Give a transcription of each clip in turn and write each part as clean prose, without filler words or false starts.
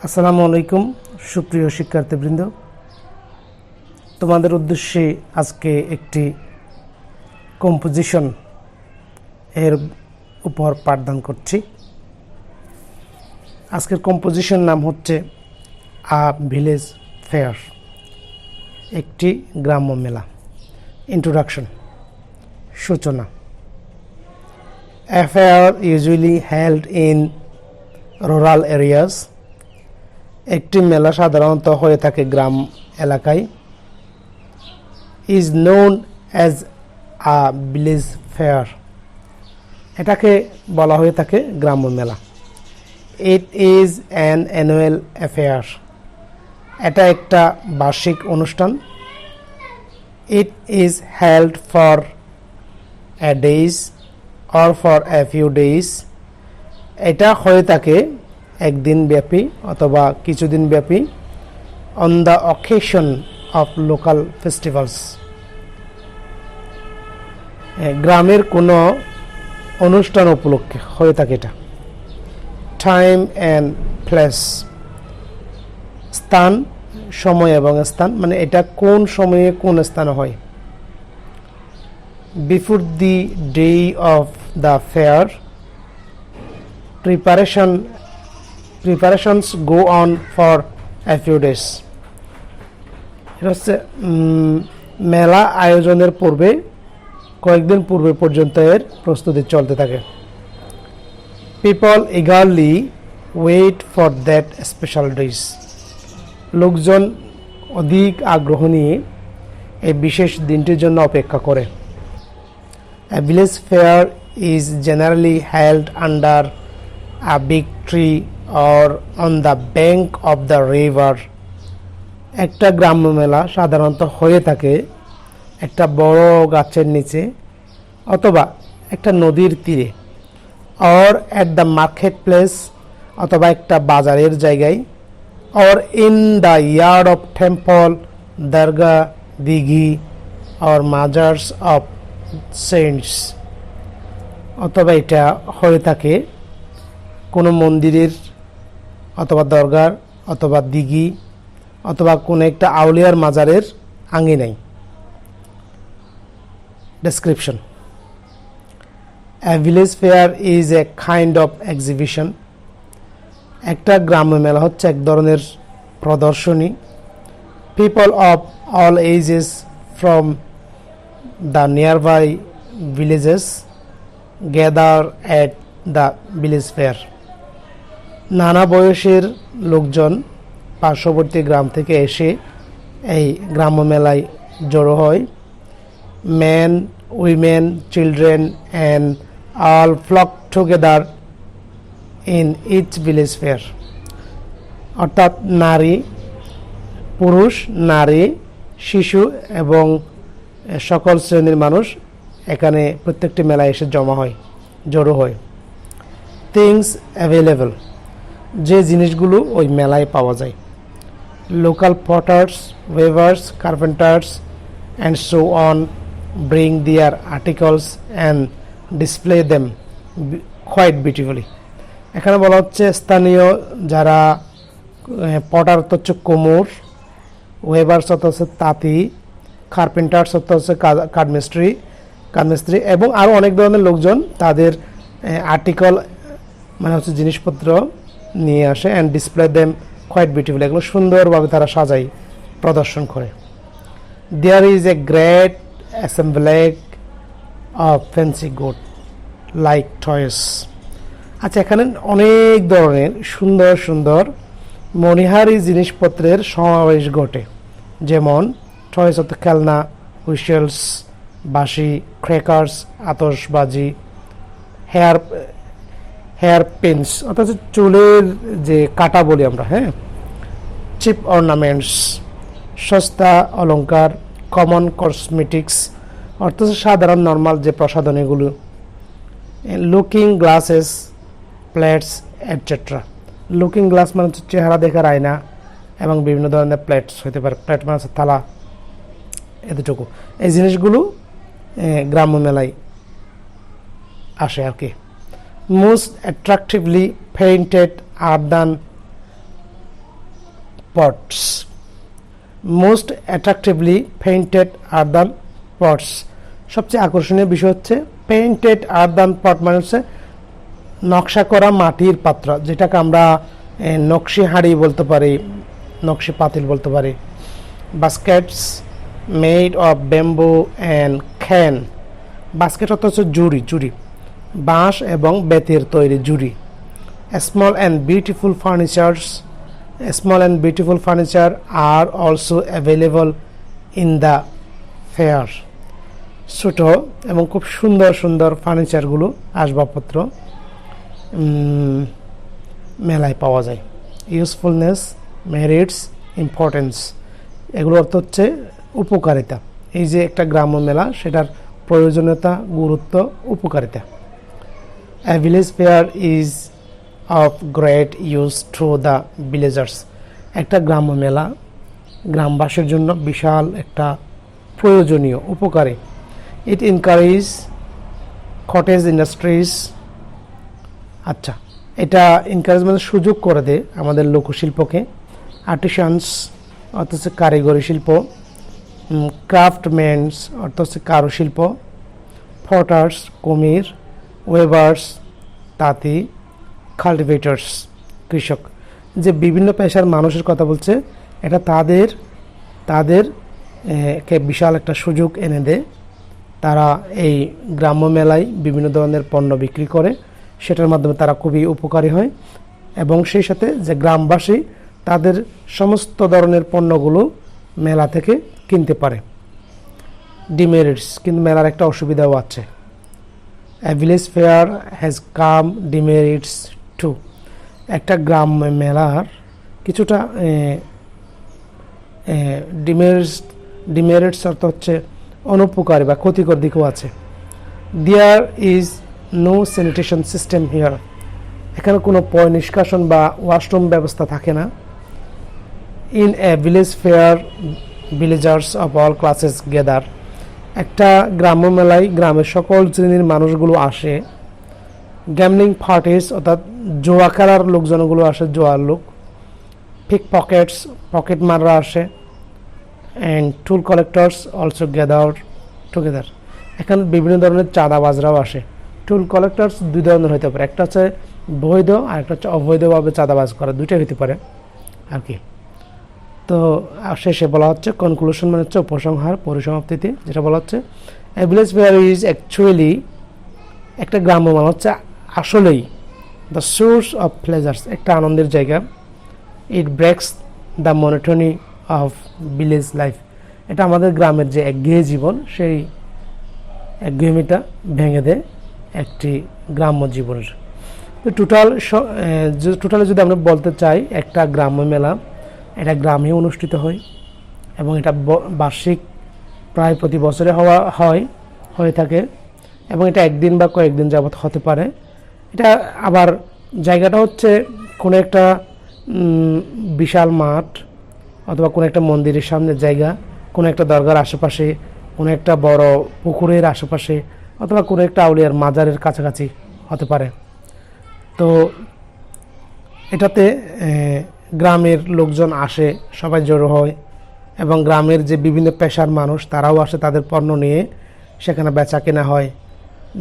আসসালামু আলাইকুম সুপ্রিয় শিক্ষার্থীবৃন্দ, তোমাদের উদ্দেশ্যে আজকে একটি কম্পোজিশন এর উপর পাঠদান করছি। আজকের কম্পোজিশন নাম হচ্ছে আ ভিলেজ ফেয়ার, একটি গ্রাম্য মেলা। ইন্ট্রোডাকশন, সূচনা। A fair usually held in rural areas. একটি মেলা সাধারণত হয়ে থাকে গ্রাম এলাকায়। is known as a village fair. এটাকে বলা হয়ে থাকে গ্রাম্য মেলা। it is an annual affair. এটা একটা বার্ষিক অনুষ্ঠান। it is held for a days or for a few days. এটা হয়ে থাকে একদিন ব্যাপী অথবা কিছুদিন ব্যাপী on the occasion of local festivals. গ্রামের কোনো অনুষ্ঠান উপলক্ষে হয়ে থাকে এটা। time and place, স্থান, সময় এবং স্থান, মানে এটা কোন সময়ে কোন স্থানে হয়। before the day of the fair, preparations go on for a few days. এটা হচ্ছে মেলা আয়োজনের পূর্বে কয়েকদিন পূর্বে পর্যন্ত এর প্রস্তুতি চলতে থাকে। people eagerly wait for that special days. লোকজন অধিক আগ্রহ নিয়ে এই বিশেষ দিনটির জন্য অপেক্ষা করে। a village fair is generally held under a big tree or on the bank of the river. একটা গ্রাম্য মেলা সাধারণত হয়ে থাকে একটা বড় গাছের নিচে অথবা একটা নদীর তীরে, or at the market place, অথবা একটা বাজারের জায়গায়, or in the yard of temple, dargah, dighi, or mazars of saints. অথবা এটা হয়ে থাকে কোনো মন্দিরের অথবা দরগার অথবা দিঘি অথবা কোনো একটা আউলিয়ার মাজারের আঙিনায়। Description, a village fair is a kind of exhibition. একটা গ্রাম্য মেলা হচ্ছে এক ধরনের প্রদর্শনী। people of all ages from the nearby villages gather at the village fair. নানা বয়সের লোকজন পার্শ্ববর্তী গ্রাম থেকে এসে এই গ্রাম্য মেলায় জড়ো হয়। men, women, children and all flock together in each village fair. অর্থাৎ নারী, পুরুষ, নারী, শিশু এবং সকল শ্রেণীর মানুষ এখানে প্রত্যেকটি মেলায় এসে জড়ো হয়। things available, যে জিনিসগুলো ওই মেলায় পাওয়া যায়। local potters, weavers, carpenters and so on bring their articles and display them quite beautifully. এখানে বলা হচ্ছে স্থানীয় যারা পটার হচ্ছে কোমর, ওয়েভার্স হচ্ছে তাঁতি, কার্পেন্টার্স হচ্ছে কাঠমিস্ত্রি এবং আরও অনেক ধরনের লোকজন তাদের আর্টিকেল মানে হচ্ছে জিনিসপত্র নিয়ে আসে and display them quite beautiful, এগুলো সুন্দরভাবে তারা সাজাই প্রদর্শন করে। There is a great assemblage of fancy good like toys. আচ্ছা, এখানে অনেক ধরনের সুন্দর সুন্দর মণিহারি জিনিসপত্রের সমাবেশ ঘটে, যেমন টয়েস অর্থ খেলনা, হুইসেলস বাঁশি, ক্র্যাকার্স আতশবাজি, হেয়ার পিনস অর্থাৎ চুলের যে কাটা বলি আমরা, চিপ অর্নামেন্টস সস্তা অলংকার, কমন কসমেটিক্স অর্থাৎ সাধারণ নর্মাল যে প্রসাধনীগুলো, looking glasses, plates etcetera. Looking glass মানে হচ্ছে চেহারা দেখার আয়না এবং বিভিন্ন ধরনের প্লেটস হতে পারে, প্লেট মানে হচ্ছে থালা, এতটুকু। এই জিনিসগুলো গ্রাম্য মেলায় আসে আর কি। most attractively painted earthen pots. Most attractively painted earthen pots. সবচেয়ে আকর্ষণীয় বিষয় হচ্ছে পেইন্টেড আর্দান পট, মানে হচ্ছে নকশা করা মাটির পাত্র, যেটাকে আমরা নকশি হাঁড়ি বলতে পারি, নকশি পাতিল বলতে পারি। Baskets made of bamboo and cane. Basket অর্থ হচ্ছে জুড়ি, জুড়ি বাঁশ এবং বেতের তৈরি জুড়ি। Small and beautiful furnitures, small and beautiful furniture are also available in the fair. ছোট এবং খুব সুন্দর সুন্দর ফার্নিচারগুলো, আসবাবপত্র মেলায় পাওয়া যায়। ইউজফুলনেস, মেরিটস, ইম্পর্টেন্স, এগুলো অর্থ হচ্ছে উপকারিতা। এই যে একটা গ্রাম্য মেলা, সেটার প্রয়োজনীয়তা, গুরুত্ব, উপকারিতা। A village fair is of great use to the villagers. একটা গ্রাম্য মেলা গ্রামবাসীর জন্য বিশাল একটা প্রয়োজনীয়, উপকারী। It encourages cottage industries. আচ্ছা, এটা এনকারেজমেন্ট সুযোগ করে দেয় আমাদের লোকশিল্পকে। আর্টিসানস অর্থ হচ্ছে কারিগরি শিল্প, ক্রাফটম্যানস অর্থ হচ্ছে কারুশিল্প, পটার্স কুমির, ওয়েভার্স তাঁতি, কাল্টিভেটর্স কৃষক। যে বিভিন্ন পেশার মানুষের কথা বলছে, এটা তাদের কে বিশাল একটা সুযোগ এনে দেয়। তারা এই গ্রাম্য মেলায় বিভিন্ন ধরনের পণ্য বিক্রি করে, সেটার মাধ্যমে তারা খুবই উপকারী হয় এবং সেই সাথে যে গ্রামবাসী তাদের সমস্ত ধরনের পণ্যগুলো মেলা থেকে কিনতে পারে। ডিমেরিটস, কিন্তু মেলার একটা অসুবিধাও আছে। A village fair has come demerits too. একটা গ্রাম্য মেলার কিছুটা ডিমেরিটস অর্থ হচ্ছে অনুপকারী বা ক্ষতিকর দিকও আছে। There is no sanitation system here. এখানে কোনো পয় নিষ্কাশন বা ওয়াশরুম ব্যবস্থা থাকে না। In a village fair, villagers of all classes gather. একটা গ্রাম্য মেলায় গ্রামের সকল শ্রেণীর মানুষগুলো আসে। গ্যামলিং পার্টিস অর্থাৎ জোয়া খেলার লোকজনগুলো আসে, জোয়ার লোক। পিক পকেটস, পকেট মাররা আসে। And tool collectors also gather together. এখানে বিভিন্ন ধরনের চাঁদাবাজরাও আসে। টুল কালেক্টরস দুই ধরনের হতে পারে, একটা হচ্ছে বৈধ আর একটা হচ্ছে অবৈধভাবে চাঁদাবাজ করা, দুইটাই হতে পারে আর কি। তো শেষে বলা হচ্ছে কনক্লুশন, মানে হচ্ছে উপসংহার, পরিসমাপ্তিতে যেটা বলা হচ্ছে a village fair is actually, একটা গ্রাম্য মেলা হচ্ছে আসলেই দ্য সোর্স অফ প্লেজার্স, একটা আনন্দের জায়গা। It breaks the monotony of village life, এটা আমাদের গ্রামের যে একঘেয়ে জীবন, সেই একঘেয়েমিটা ভেঙে দেয় একটি গ্রাম্য জীবনের। তো টোটালি যদি আমরা বলতে চাই, একটা গ্রাম্য মেলা এটা গ্রামে অনুষ্ঠিত হয় এবং এটা বার্ষিক প্রায় প্রতি বছরে হয়ে থাকে এবং এটা একদিন বা কয়েকদিন যাবত হতে পারে। এটা আবার জায়গাটা হচ্ছে কোনো একটা বিশাল মাঠ অথবা কোনো একটা মন্দিরের সামনের জায়গা, কোনো একটা দরগার আশেপাশে, কোনো একটা বড় পুকুরের আশেপাশে অথবা কোনো একটা আউলিয়ার মাজারের কাছাকাছি হতে পারে। তো এটাতে গ্রামের লোকজন আসে, সবাই জড়ো হয় এবং গ্রামের যে বিভিন্ন পেশার মানুষ তারাও আসে, তাদের পণ্য নিয়ে সেখানে বেচা কেনা হয়।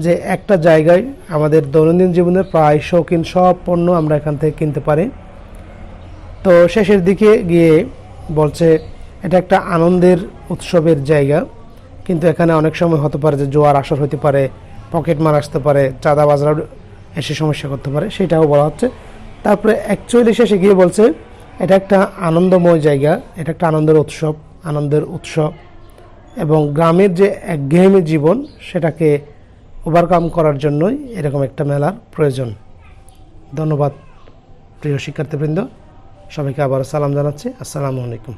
যে একটা জায়গায় আমাদের দৈনন্দিন জীবনের প্রায় শৌখিন সব পণ্য আমরা এখান থেকে কিনতে পারি। তো শেষের দিকে গিয়ে বলছে এটা একটা আনন্দের উৎসবের জায়গা, কিন্তু এখানে অনেক সময় হতে পারে যে জোয়ার আসর হতে পারে, পকেট মার আসতে পারে, চাঁদাবাজরা এসে সমস্যা করতে পারে, সেটাও বলা হচ্ছে। তারপরে অ্যাকচুয়ালি শেষে গিয়ে বলছে এটা একটা আনন্দময় জায়গা, এটা একটা আনন্দের উৎসব এবং গ্রামের যে একঘেয়েমি জীবন সেটাকে ওভারকাম করার জন্যই এরকম একটা মেলার প্রয়োজন। ধন্যবাদ প্রিয় শিক্ষার্থীবৃন্দ, সবাইকে আবার সালাম জানাচ্ছি। আসসালামু আলাইকুম।